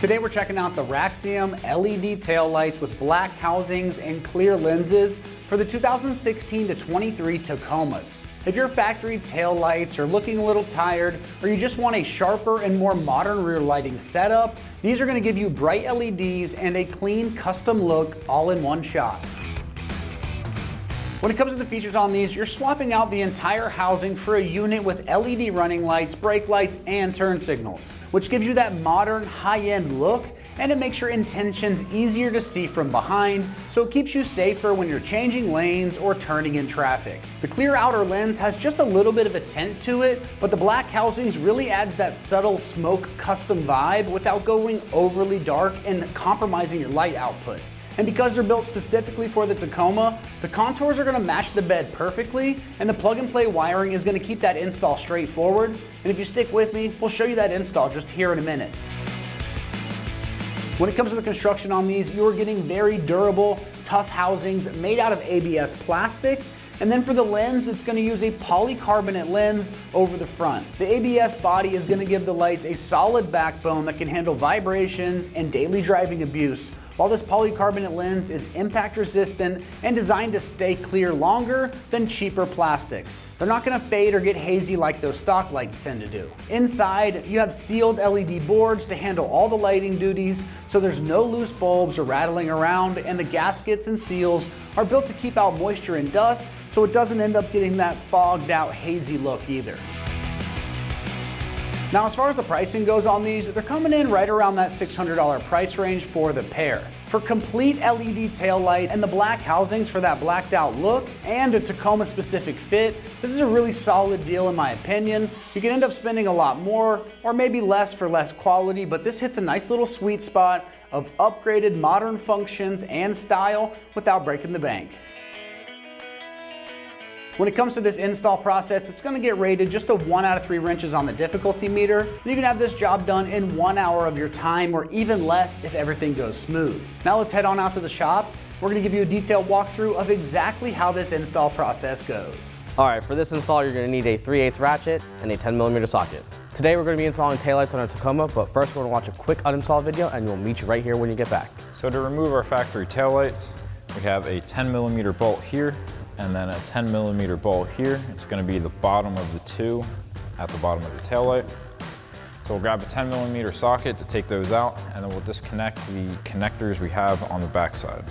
Today we're checking out the Raxiom LED tail lights with black housings and clear lenses for the 2016 to 23 Tacomas. If your factory tail lights are looking a little tired, or you just want a sharper and more modern rear lighting setup, these are going to give you bright LEDs and a clean custom look all in one shot. When it comes to the features on these, you're swapping out the entire housing for a unit with LED running lights, brake lights, and turn signals, which gives you that modern, high-end look, and it makes your intentions easier to see from behind, so it keeps you safer when you're changing lanes or turning in traffic. The clear outer lens has just a little bit of a tint to it, but the black housings really adds that subtle smoke custom vibe without going overly dark and compromising your light output. And because they're built specifically for the Tacoma, the contours are going to match the bed perfectly, and the plug-and-play wiring is going to keep that install straightforward. And if you stick with me, we'll show you that install just here in a minute. When it comes to the construction on these, you're getting very durable, tough housings made out of ABS plastic. And then for the lens, it's going to use a polycarbonate lens over the front. The ABS body is going to give the lights a solid backbone that can handle vibrations and daily driving abuse, while this polycarbonate lens is impact resistant and designed to stay clear longer than cheaper plastics. They're not going to fade or get hazy like those stock lights tend to do. Inside, you have sealed LED boards to handle all the lighting duties, so there's no loose bulbs or rattling around, and the gaskets and seals are built to keep out moisture and dust, so it doesn't end up getting that fogged out hazy look either. Now, as far as the pricing goes on these, they're coming in right around that $600 price range for the pair. For complete LED tail light and the black housings for that blacked out look and a Tacoma specific fit, this is a really solid deal in my opinion. You can end up spending a lot more or maybe less for less quality, but this hits a nice little sweet spot of upgraded modern functions and style without breaking the bank. When it comes to this install process, it's going to get rated just a 1 out of 3 wrenches on the difficulty meter. And you can have this job done in 1 hour of your time or even less if everything goes smooth. Now let's head on out to the shop. We're going to give you a detailed walkthrough of exactly how this install process goes. Alright, for this install you're going to need a 3/8 ratchet and a 10mm socket. Today we're going to be installing taillights on our Tacoma, but first we're going to watch a quick uninstall video and we'll meet you right here when you get back. So to remove our factory taillights, we have a 10mm bolt here, and then a 10mm bolt here. It's going to be the bottom of the two at the bottom of the tail light. So we'll grab a 10mm socket to take those out, and then we'll disconnect the connectors we have on the back side.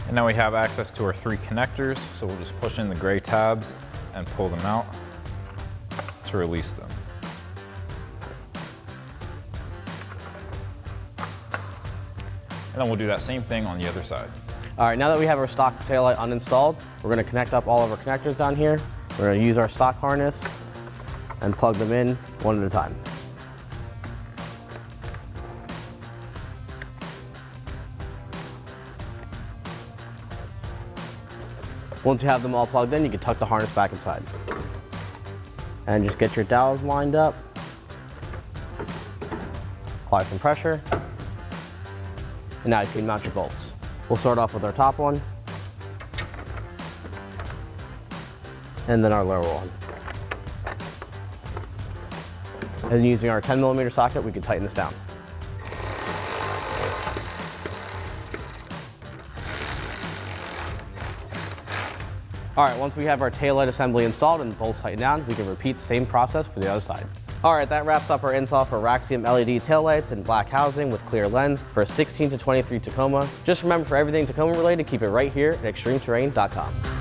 And now we have access to our 3 connectors, so we'll just push in the gray tabs and pull them out to release them. And then we'll do that same thing on the other side. All right, now that we have our stock taillight uninstalled, we're going to connect up all of our connectors down here. We're going to use our stock harness and plug them in one at a time. Once you have them all plugged in, you can tuck the harness back inside. And just get your dowels lined up. Apply some pressure. And now you can mount your bolts. We'll start off with our top one. And then our lower one. And then using our 10mm socket, we can tighten this down. All right, once we have our taillight assembly installed and the bolts tightened down, we can repeat the same process for the other side. All right, that wraps up our install for Raxiom LED taillights and black housing with clear lens for a 16 to 23 Tacoma. Just remember, for everything Tacoma related, keep it right here at ExtremeTerrain.com.